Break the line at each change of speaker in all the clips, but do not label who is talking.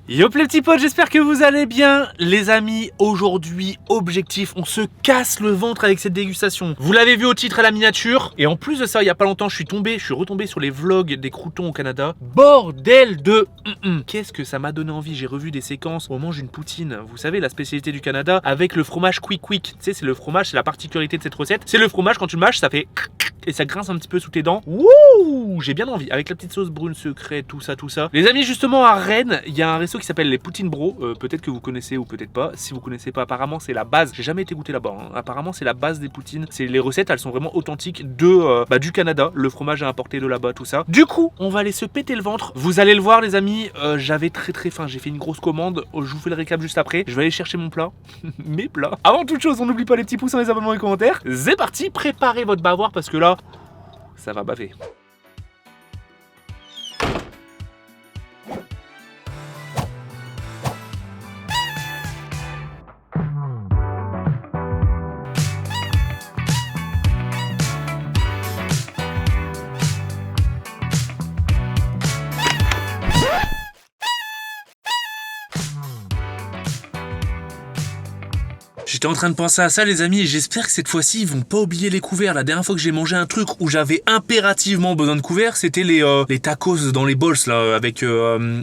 Yo les petits potes, j'espère que vous allez bien. Les amis, aujourd'hui, objectif, on se casse le ventre avec cette dégustation. Vous l'avez vu au titre et à la miniature. Et en plus de ça, il y a pas longtemps, je suis retombé sur les vlogs des croutons au Canada. Bordel de... Qu'est-ce que ça m'a donné envie. J'ai revu des séquences où on mange une poutine. Vous savez, la spécialité du Canada avec le fromage quick. Tu sais, c'est le fromage, c'est la particularité de cette recette. C'est le fromage, quand tu le mâches, ça fait... et ça grince un petit peu sous tes dents. Wouh, j'ai bien envie. Avec la petite sauce brune secrète, tout ça. Les amis, justement, à Rennes, il y a un resto qui s'appelle les Poutines Bro. Peut-être que vous connaissez ou peut-être pas. Si vous connaissez pas, apparemment, c'est la base. J'ai jamais été goûté là-bas. Apparemment, c'est la base des poutines. C'est les recettes, elles sont vraiment authentiques du Canada. Le fromage est importé de là-bas, tout ça. Du coup, on va aller se péter le ventre. Vous allez le voir, les amis. J'avais très faim. J'ai fait une grosse commande. Je vous fais le récap juste après. Je vais aller chercher mon plat. Mes plats. Avant toute chose, on n'oublie pas les petits pouces, les abonnements et les commentaires. C'est parti. Préparez votre bavoir parce que là, ça va baver. J'étais en train de penser à ça, les amis, et j'espère que cette fois-ci, ils vont pas oublier les couverts. La dernière fois que j'ai mangé un truc où j'avais impérativement besoin de couverts, c'était les tacos dans les bols, là, avec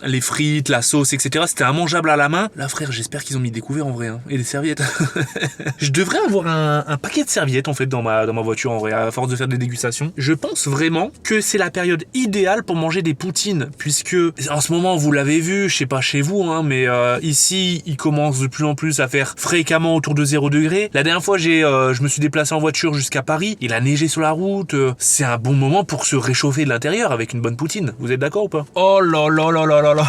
les frites, la sauce, etc. C'était immangeable à la main. Là, frère, j'espère qu'ils ont mis des couverts en vrai, hein, et des serviettes. Je devrais avoir un paquet de serviettes, en fait, dans ma voiture, en vrai, à force de faire des dégustations. Je pense vraiment que c'est la période idéale pour manger des poutines, puisque, en ce moment, vous l'avez vu, je sais pas chez vous, hein, mais ici, ils commencent de plus en plus à faire fréquemment autour de 0 degré. La dernière fois, je me suis déplacé en voiture jusqu'à Paris. Il a neigé sur la route. C'est un bon moment pour se réchauffer de l'intérieur avec une bonne poutine. Vous êtes d'accord ou pas? Oh là là là là là là.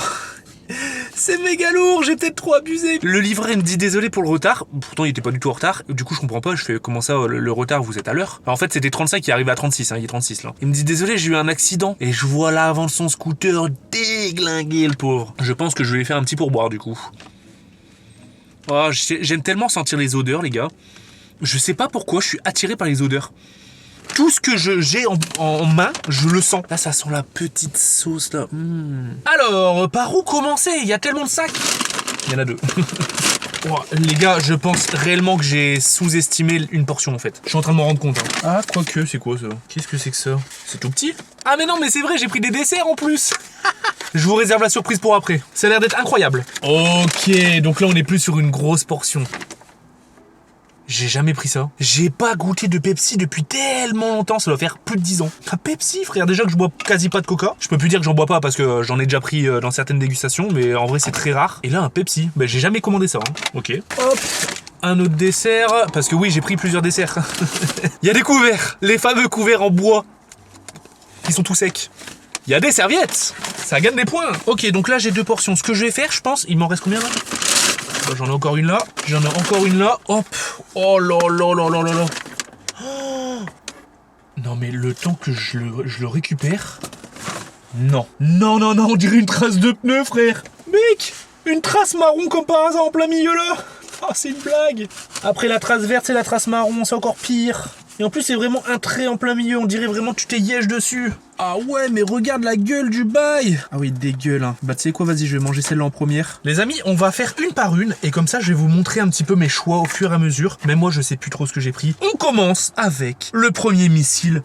C'est méga lourd, j'ai peut-être trop abusé. Le livreur me dit désolé pour le retard. Pourtant, il était pas du tout en retard. Du coup, je comprends pas. Je fais comment ça, le retard, vous êtes à l'heure? En fait, c'était 35 qui arrive à 36. Hein, il est 36 là. Il me dit désolé, j'ai eu un accident. Et je vois là avant son scooter déglinguer le pauvre. Je pense que je vais lui faire un petit pourboire du coup. Oh, j'aime tellement sentir les odeurs, les gars. Je sais pas pourquoi, je suis attiré par les odeurs. Tout ce que j'ai en main, je le sens. Là, ça sent la petite sauce, là. Alors, par où commencer? Il y a tellement de sacs. Il y en a deux. Oh, les gars, je pense réellement que j'ai sous-estimé une portion, en fait. Je suis en train de m'en rendre compte. Hein. Ah, quoique, c'est quoi, ça? Qu'est-ce que c'est que ça? C'est tout petit? Ah, mais non, mais c'est vrai, j'ai pris des desserts, en plus. Je vous réserve la surprise pour après. Ça a l'air d'être incroyable. Ok, donc là on est plus sur une grosse portion. J'ai jamais pris ça. J'ai pas goûté de Pepsi depuis tellement longtemps, ça doit faire plus de 10 ans. Ah, Pepsi, frère, déjà que je bois quasi pas de Coca. Je peux plus dire que j'en bois pas parce que j'en ai déjà pris dans certaines dégustations, mais en vrai c'est très rare. Et là un Pepsi, ben j'ai jamais commandé ça. Hein. Ok. Hop. Un autre dessert, parce que oui j'ai pris plusieurs desserts. Il y a des couverts, les fameux couverts en bois, qui sont tout secs. Il y a des serviettes. Ça gagne des points. Ok, donc là, j'ai deux portions. Ce que je vais faire, je pense... Il m'en reste combien, là? J'en ai encore une là. J'en ai encore une là. Hop. Oh là là là là là là. Oh. Non, mais le temps que je le récupère... Non. Non, non, non, on dirait une trace de pneu, frère. Mec, une trace marron comme par hasard en plein milieu, là. Oh, c'est une blague. Après, la trace verte, c'est la trace marron. C'est encore pire. Et en plus, c'est vraiment un trait en plein milieu. On dirait vraiment que tu t'es yèche dessus. Ah ouais, mais regarde la gueule du bail. Ah oui, dégueule. Hein. Bah, tu sais quoi, vas-y, je vais manger celle-là en première. Les amis, on va faire une par une. Et comme ça, je vais vous montrer un petit peu mes choix au fur et à mesure. Mais moi, je sais plus trop ce que j'ai pris. On commence avec le premier missile.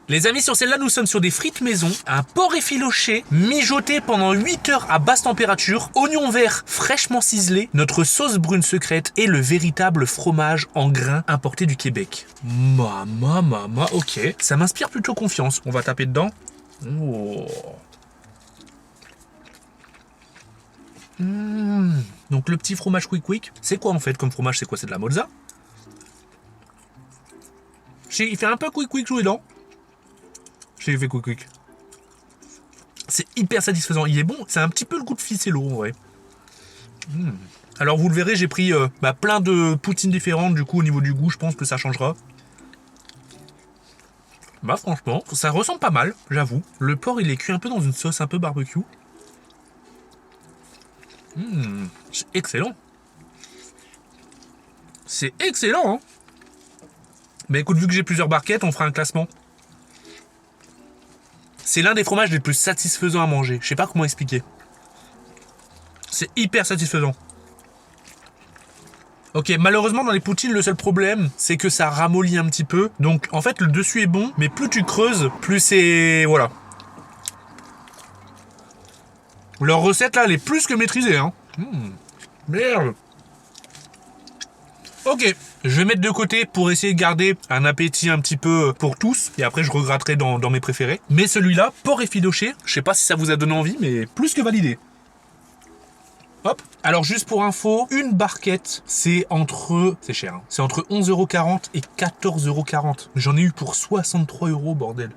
Les amis, sur celle-là, nous sommes sur des frites maison, un porc effiloché, mijoté pendant 8 heures à basse température, oignon vert fraîchement ciselé, notre sauce brune secrète et le véritable fromage en grains importé du Québec. Mama, ok. Ça m'inspire plutôt confiance. On va taper dedans. Oh. Donc le petit fromage quick. C'est quoi en fait comme fromage? C'est quoi? C'est de la mozza? Il fait un peu quick sous les dents. J'ai fait quick. C'est hyper satisfaisant. Il est bon. C'est un petit peu le goût de ficello en vrai. Alors vous le verrez, j'ai pris plein de poutines différentes. Du coup au niveau du goût, je pense que ça changera. Bah franchement, ça ressemble pas mal, j'avoue. Le porc il est cuit un peu dans une sauce un peu barbecue. C'est excellent. C'est excellent, hein. Mais écoute, vu que j'ai plusieurs barquettes, on fera un classement. C'est l'un des fromages les plus satisfaisants à manger. Je sais pas comment expliquer. C'est hyper satisfaisant. Ok, malheureusement dans les poutines, le seul problème, c'est que ça ramollit un petit peu. Donc en fait, le dessus est bon, mais plus tu creuses, plus c'est... Voilà. Leur recette là, elle est plus que maîtrisée, hein. Merde. Ok, je vais mettre de côté pour essayer de garder un appétit un petit peu pour tous. Et après, je regretterai dans mes préférés. Mais celui-là, porc effiloché, je sais pas si ça vous a donné envie, mais plus que validé. Hop. Alors juste pour info, une barquette, c'est entre... C'est cher, hein. C'est entre 11,40 € et 14,40 €. J'en ai eu pour 63 €, bordel.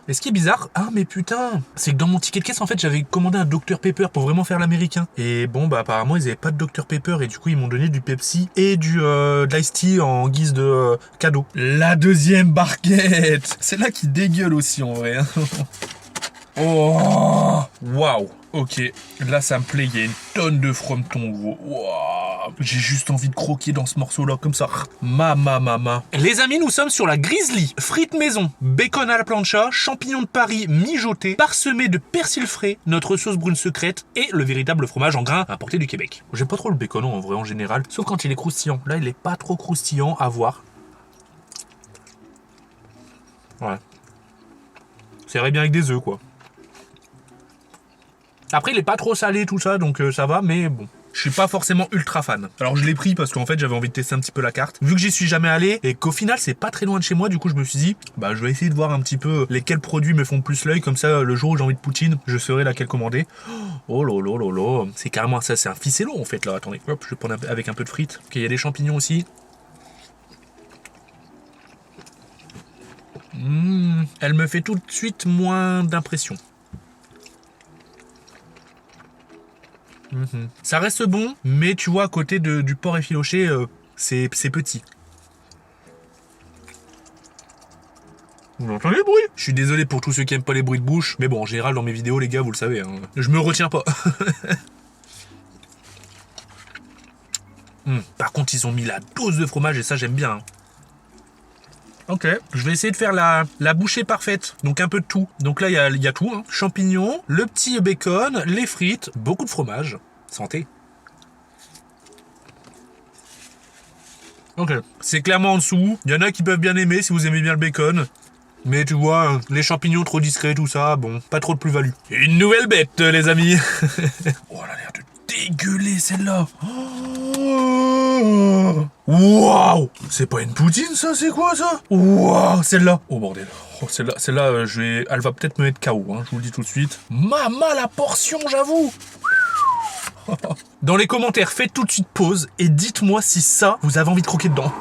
Et ce qui est bizarre, ah mais putain, c'est que dans mon ticket de caisse, en fait, j'avais commandé un Dr Pepper pour vraiment faire l'américain. Et bon, bah apparemment, ils avaient pas de Dr Pepper et du coup, ils m'ont donné du Pepsi et de l'Ice Tea en guise de cadeau. La deuxième barquette, c'est là qui dégueule aussi en vrai. Hein. Oh, waouh. Ok, là ça me plaît, il y a une tonne de frometon gros. Wow. J'ai juste envie de croquer dans ce morceau-là, comme ça. Mama. Les amis, nous sommes sur la Grizzly. Frites maison, bacon à la plancha, champignons de Paris mijotés, parsemés de persil frais, notre sauce brune secrète et le véritable fromage en grains importé du Québec. J'aime pas trop le bacon en vrai en général, sauf quand il est croustillant. Là, il est pas trop croustillant, à voir. Ouais. Ça irait bien avec des œufs, quoi. Après, il est pas trop salé, tout ça, donc ça va, mais bon. Je suis pas forcément ultra fan. Alors, je l'ai pris parce qu'en fait, j'avais envie de tester un petit peu la carte. Vu que j'y suis jamais allé et qu'au final, c'est pas très loin de chez moi, du coup, je me suis dit, bah, je vais essayer de voir un petit peu lesquels produits me font plus l'œil. Comme ça, le jour où j'ai envie de poutine, je saurai laquelle commander. Oh là. C'est carrément ça, c'est un ficello, en fait, là. Attendez, hop, je vais prendre avec un peu de frites. Ok, il y a des champignons aussi. Elle me fait tout de suite moins d'impression. Ça reste bon, mais tu vois, à côté du porc effiloché, c'est petit. Vous entendez le bruit? Je suis désolé pour tous ceux qui aiment pas les bruits de bouche, mais bon, en général, dans mes vidéos, les gars, vous le savez, hein, je me retiens pas. Par contre, ils ont mis la dose de fromage et ça, j'aime bien. Hein. Ok, je vais essayer de faire la bouchée parfaite, donc un peu de tout. Donc là, il y a tout, hein. Champignons, le petit bacon, les frites, beaucoup de fromage. Santé. Ok, c'est clairement en dessous. Il y en a qui peuvent bien aimer si vous aimez bien le bacon. Mais tu vois, les champignons trop discrets, tout ça, bon, pas trop de plus-value. Une nouvelle bête, les amis. Oh, elle a l'air de dégueuler, celle-là. Waouh! C'est pas une poutine, ça? C'est quoi, ça? Waouh! Celle-là! Oh, bordel. Oh, celle-là, elle va peut-être me mettre KO, hein, je vous le dis tout de suite. Mama, la portion, j'avoue! Dans les commentaires, faites tout de suite pause et dites-moi si ça, vous avez envie de croquer dedans.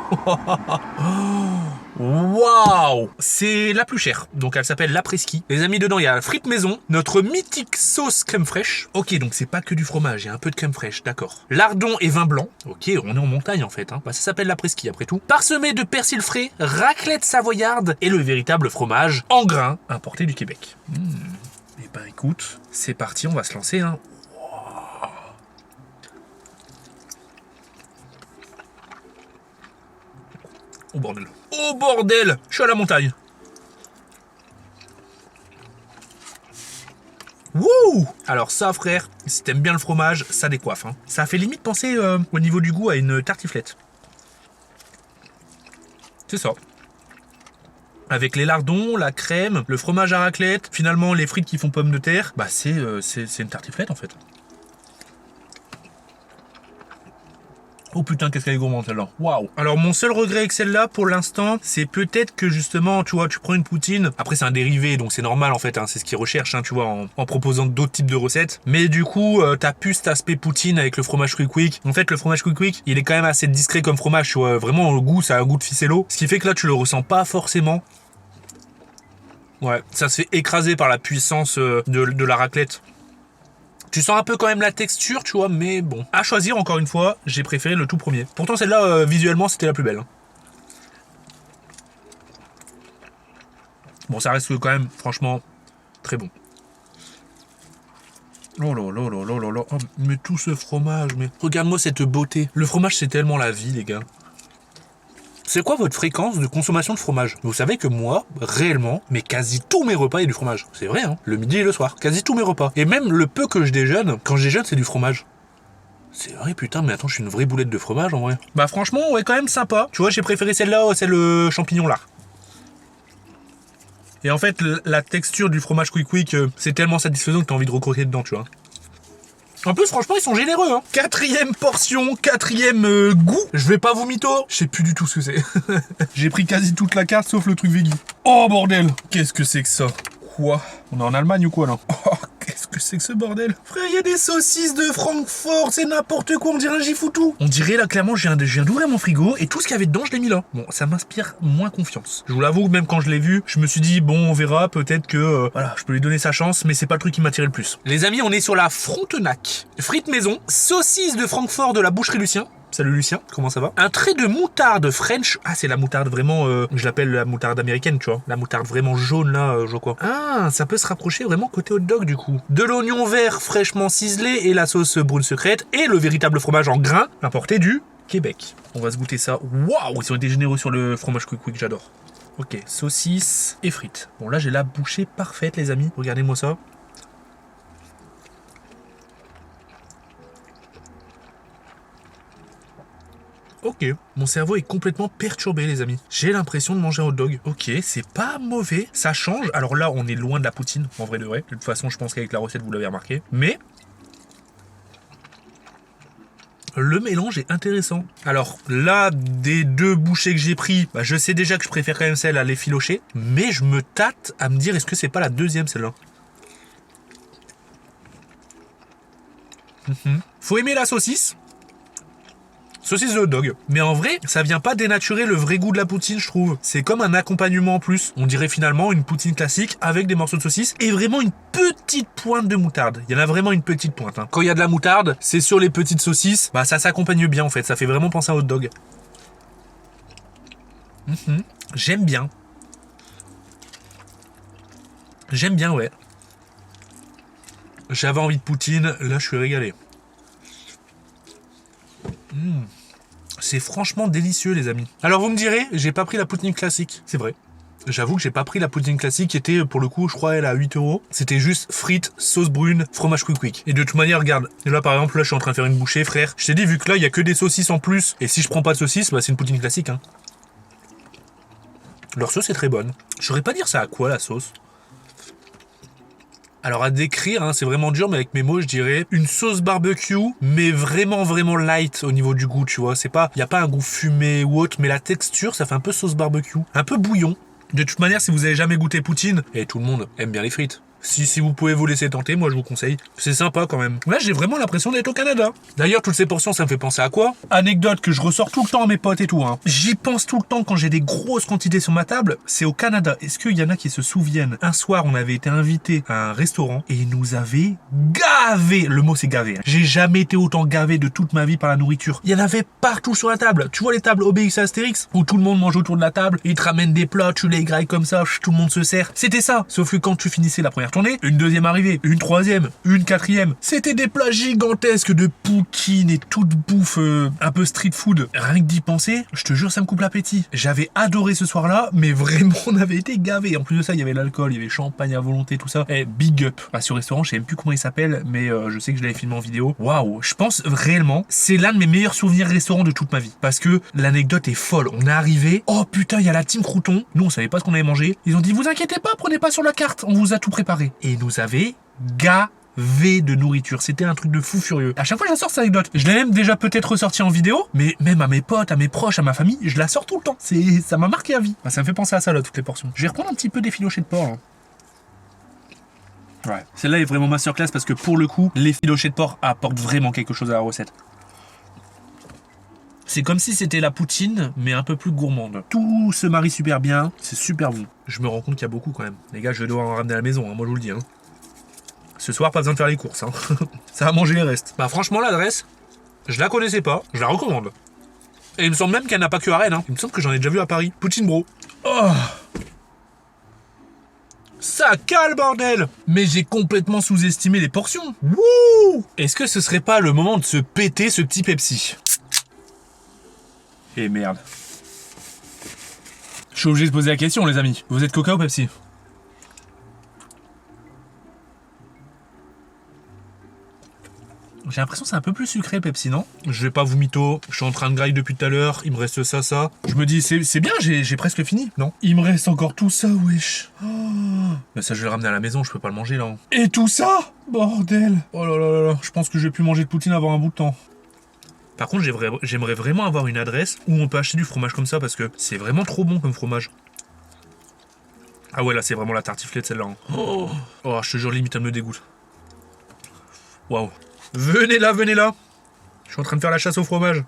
Waouh! C'est la plus chère, donc elle s'appelle l'après-ski. Les amis, dedans, il y a frites maison, notre mythique sauce crème fraîche. Ok, donc c'est pas que du fromage, il y a un peu de crème fraîche, d'accord. Lardon et vin blanc. Ok, on est en montagne en fait, hein. Bah, ça s'appelle l'après-ski après tout. Parsemé de persil frais, raclette savoyarde et le véritable fromage en grains importé du Québec. Et bah écoute, c'est parti, on va se lancer, hein. Oh bordel. Oh bordel! Je suis à la montagne. Wouh! Alors ça, frère, si t'aimes bien le fromage, ça décoiffe. Hein. Ça fait limite penser au niveau du goût à une tartiflette. C'est ça. Avec les lardons, la crème, le fromage à raclette, finalement les frites qui font pommes de terre, bah c'est une tartiflette en fait. Oh putain, qu'est-ce qu'elle est gourmande celle-là. Waouh. Alors mon seul regret avec celle-là pour l'instant, c'est peut-être que justement, tu vois, tu prends une poutine. Après c'est un dérivé, donc c'est normal en fait, hein, c'est ce qu'ils recherchent, hein, tu vois, en proposant d'autres types de recettes. Mais du coup, t'as plus cet aspect poutine avec le fromage quick. En fait, le fromage quick, il est quand même assez discret comme fromage, tu vois. Vraiment, le goût, ça a un goût de ficello. Ce qui fait que là, tu le ressens pas forcément. Ouais, ça se fait écraser par la puissance de la raclette. Tu sens un peu quand même la texture, tu vois, mais bon. À choisir, encore une fois, j'ai préféré le tout premier. Pourtant, celle-là, visuellement, c'était la plus belle. Hein. Bon, ça reste quand même, franchement, très bon. Oh là là là là là là. Oh, mais tout ce fromage, mais... Regarde-moi cette beauté. Le fromage, c'est tellement la vie, les gars. C'est quoi votre fréquence de consommation de fromage? Vous savez que moi, réellement, mais quasi tous mes repas, il y a du fromage. C'est vrai, hein. Le midi et le soir. Quasi tous mes repas. Et même le peu que je déjeune, quand je déjeune, c'est du fromage. C'est vrai, putain, mais attends, je suis une vraie boulette de fromage, en vrai. Bah franchement, ouais, quand même sympa. Tu vois, j'ai préféré celle-là, celle champignon là. Et en fait, la texture du fromage quick, c'est tellement satisfaisant que t'as envie de recroquer dedans, tu vois. En plus, franchement, ils sont généreux, hein. 4e portion, 4e goût. Je vais pas vous mytho. Je sais plus du tout ce que c'est. J'ai pris quasi toute la carte, sauf le truc veggie. Oh, bordel. Qu'est-ce que c'est que ça? Quoi? On est en Allemagne ou quoi, là? Oh, qu'est-ce que c'est que ce bordel? Frère, il y a des saucisses de Francfort, c'est n'importe quoi, on dirait un gifoutou. On dirait, là, clairement, je viens d'ouvrir mon frigo, et tout ce qu'il y avait dedans, je l'ai mis là. Bon, ça m'inspire moins confiance. Je vous l'avoue, même quand je l'ai vu, je me suis dit, bon, on verra, peut-être que, voilà, je peux lui donner sa chance, mais c'est pas le truc qui m'attirait le plus. Les amis, on est sur la Frontenac. Frites maison, saucisses de Francfort de la boucherie Lucien. Salut Lucien, comment ça va? Un trait de moutarde French. Ah, c'est la moutarde vraiment, je l'appelle la moutarde américaine, tu vois. La moutarde vraiment jaune là, je crois. Ah, ça peut se rapprocher vraiment côté hot dog du coup. De l'oignon vert fraîchement ciselé et la sauce brune secrète et le véritable fromage en grains importé du Québec. On va se goûter ça. Waouh, ils ont été généreux sur le fromage quick, j'adore. Ok, saucisse et frites. Bon là j'ai la bouchée parfaite les amis. Regardez-moi ça. Ok, mon cerveau est complètement perturbé les amis. J'ai l'impression de manger un hot dog. Ok, c'est pas mauvais, ça change. Alors là, on est loin de la poutine, en vrai de vrai. De toute façon, je pense qu'avec la recette, vous l'avez remarqué. Mais le mélange est intéressant. Alors là, des 2 bouchées que j'ai pris, bah, je sais déjà que je préfère quand même celle à l'effiloché. Mais je me tâte à me dire, est-ce que c'est pas la 2e celle-là? Faut aimer la saucisse. Saucisse de hot dog. Mais en vrai, ça vient pas dénaturer le vrai goût de la poutine, je trouve. C'est comme un accompagnement en plus. On dirait finalement une poutine classique avec des morceaux de saucisse et vraiment une petite pointe de moutarde. Il y en a vraiment une petite pointe. Hein. Quand il y a de la moutarde, c'est sur les petites saucisses. Bah ça s'accompagne bien en fait. Ça fait vraiment penser à un hot dog. J'aime bien. J'aime bien, ouais. J'avais envie de poutine. Là, je suis régalé. C'est franchement délicieux les amis. Alors vous me direz, j'ai pas pris la poutine classique. C'est vrai. J'avoue que j'ai pas pris la poutine classique qui était pour le coup je crois elle à 8 €. C'était juste frites, sauce brune, fromage quick. Et de toute manière regarde, là par exemple là je suis en train de faire une bouchée frère. Je t'ai dit vu que là il y a que des saucisses en plus. Et si je prends pas de saucisses, bah c'est une poutine classique hein. Leur sauce est très bonne. Je saurais pas dire ça à quoi la sauce. Alors à décrire, hein, c'est vraiment dur, mais avec mes mots, je dirais une sauce barbecue, mais vraiment light au niveau du goût, tu vois. C'est pas, y a pas un goût fumé ou autre, mais la texture, ça fait un peu sauce barbecue, un peu bouillon. De toute manière, si vous avez jamais goûté poutine, et tout le monde aime bien les frites. Si vous pouvez vous laisser tenter, moi je vous conseille. C'est sympa quand même. Là, j'ai vraiment l'impression d'être au Canada. D'ailleurs, toutes ces portions, ça me fait penser à quoi? Anecdote que je ressors tout le temps à mes potes et tout. Hein. J'y pense tout le temps quand j'ai des grosses quantités sur ma table. C'est au Canada. Est-ce qu'il y en a qui se souviennent? Un soir, on avait été invité à un restaurant et ils nous avaient gavé. Le mot, c'est gavé. Hein. J'ai jamais été autant gavé de toute ma vie par la nourriture. Il y en avait partout sur la table. Tu vois les tables Obélix et Astérix où tout le monde mange autour de la table, ils te ramènent des plats, tu les grailles comme ça, tout le monde se sert. C'était ça. Sauf que quand tu finissais la première tournée, une deuxième arrivée, une troisième, une quatrième. C'était des plats gigantesques de poutine et toute bouffe un peu street food. Rien que d'y penser, je te jure, ça me coupe l'appétit. J'avais adoré ce soir-là, mais vraiment, on avait été gavés. En plus de ça, il y avait l'alcool, il y avait champagne à volonté, tout ça. Et big up. Bah, ce restaurant, je sais même plus comment il s'appelle, mais je sais que je l'avais filmé en vidéo. Waouh, je pense réellement, c'est l'un de mes meilleurs souvenirs restaurants de toute ma vie. Parce que l'anecdote est folle. On est arrivé, oh putain, il y a la team Crouton. Nous, on savait pas ce qu'on allait manger. Ils ont dit, vous inquiétez pas, prenez pas sur la carte, on vous a tout préparé. Et nous avait gavé de nourriture. C'était un truc de fou furieux. À chaque fois, je sors cette anecdote. Je l'ai même déjà peut-être ressorti en vidéo, mais même à mes potes, à mes proches, à ma famille, je la sors tout le temps. Ça m'a marqué à vie. Bah, ça me fait penser à ça, là, toutes les portions. Je vais reprendre un petit peu d'effiloché de porc. Hein. Ouais. Celle-là est vraiment masterclass parce que pour le coup, l'effiloché de porc apporte vraiment quelque chose à la recette. C'est comme si c'était la poutine, mais un peu plus gourmande. Tout se marie super bien, c'est super bon. Je me rends compte qu'il y a beaucoup quand même. Les gars, je vais devoir en ramener à la maison, hein, moi je vous le dis. Hein. Ce soir, pas besoin de faire les courses. Hein. Ça va manger les restes. Bah franchement, l'adresse, je la connaissais pas, je la recommande. Et il me semble même qu'elle n'a pas que à Rennes. Hein. Il me semble que j'en ai déjà vu à Paris. Poutine Bro. Oh, ça cale, bordel! Mais j'ai complètement sous-estimé les portions. Wouh! Est-ce que ce serait pas le moment de se péter ce petit Pepsi? Et merde. Je suis obligé de poser la question, les amis. Vous êtes Coca ou Pepsi? J'ai l'impression que c'est un peu plus sucré, Pepsi, non? Je vais pas vous mytho, je suis en train de grailler depuis tout à l'heure, il me reste ça. Je me dis, c'est bien, j'ai presque fini, non? Il me reste encore tout ça, wesh. Oh. Mais ça, je vais le ramener à la maison, je peux pas le manger, là. Et tout ça? Bordel. Oh là là là là, je pense que je vais plus manger de poutine avant un bout de temps. Par contre, j'aimerais vraiment avoir une adresse où on peut acheter du fromage comme ça, parce que c'est vraiment trop bon comme fromage. Ah ouais, là, c'est vraiment la tartiflette, celle-là. Hein. Oh, je te jure, limite, elle me dégoûte. Waouh. Venez là. Je suis en train de faire la chasse au fromage.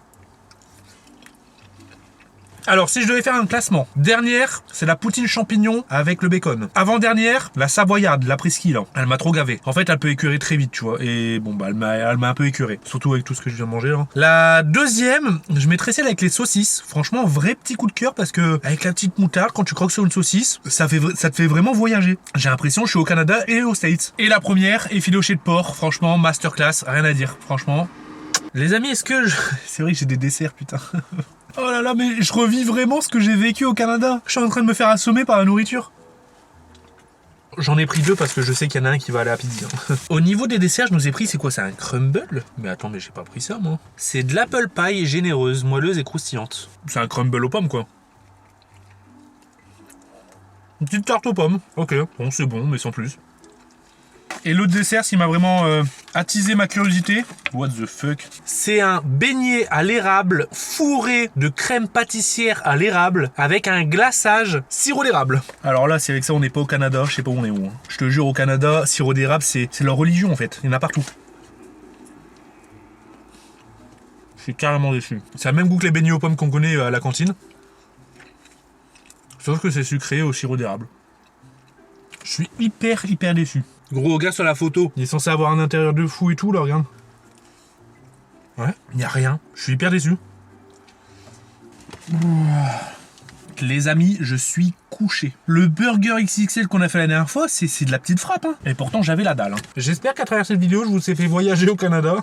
Alors, si je devais faire un classement, dernière, c'est la poutine champignon avec le bacon. Avant-dernière, la savoyarde, la presqu'île. Là. Elle m'a trop gavé. En fait, elle peut écœurer très vite, tu vois. Et bon, bah, elle m'a un peu écœuré. Surtout avec tout ce que je viens de manger. Là. La deuxième, je mettrais celle avec les saucisses. Franchement, vrai petit coup de cœur parce que avec la petite moutarde, quand tu croques sur une saucisse, ça te fait vraiment voyager. J'ai l'impression que je suis au Canada et aux States. Et la première, effiloché de porc. Franchement, masterclass. Rien à dire. Franchement. Les amis, est-ce que c'est vrai que j'ai des desserts, putain. Oh là là, mais je revis vraiment ce que j'ai vécu au Canada. Je suis en train de me faire assommer par la nourriture. J'en ai pris 2 parce que je sais qu'il y en a un qui va aller à pizza. Au niveau des desserts, je nous ai pris, c'est quoi? C'est un crumble? Mais attends, mais j'ai pas pris ça, moi. C'est de l'apple pie généreuse, moelleuse et croustillante. C'est un crumble aux pommes, quoi. Une petite tarte aux pommes. Ok, bon, c'est bon, mais sans plus. Et l'autre dessert, ce qui m'a vraiment attisé ma curiosité, what the fuck, c'est un beignet à l'érable fourré de crème pâtissière à l'érable avec un glaçage sirop d'érable. Alors là, c'est avec ça, on n'est pas au Canada, je sais pas où on est où. Hein. Je te jure, au Canada, sirop d'érable, c'est leur religion en fait, il y en a partout. Je suis carrément déçu. C'est le même goût que les beignets aux pommes qu'on connaît à la cantine. Sauf que c'est sucré au sirop d'érable. Je suis hyper déçu. Gros, gars sur la photo, il est censé avoir un intérieur de fou et tout, là, regarde. Ouais, il n'y a rien. Je suis hyper déçu. Les amis, je suis couché. Le burger XXL qu'on a fait la dernière fois, c'est de la petite frappe. Hein. Et pourtant, j'avais la dalle. Hein. J'espère qu'à travers cette vidéo, je vous ai fait voyager au Canada.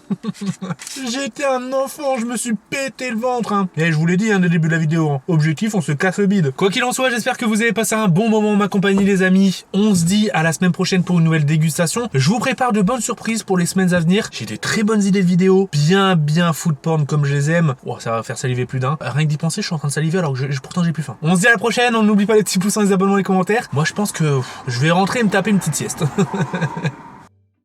J'ai été un enfant, je me suis pété le ventre. Hein. Et je vous l'ai dit dès le début de la vidéo. Hein. Objectif, on se casse le bide. Quoi qu'il en soit, j'espère que vous avez passé un bon moment en ma compagnie, les amis. On se dit à la semaine prochaine pour une nouvelle dégustation. Je vous prépare de bonnes surprises pour les semaines à venir. J'ai des très bonnes idées de vidéos. Bien food porn comme je les aime. Oh, ça va faire saliver plus d'un. Rien que d'y penser, je suis en train de saliver alors que pourtant j'ai plus faim. On se dit à la prochaine, on n'oublie pas les petits pouces, les abonnements, les commentaires. Moi je pense que je vais rentrer et me taper une petite sieste.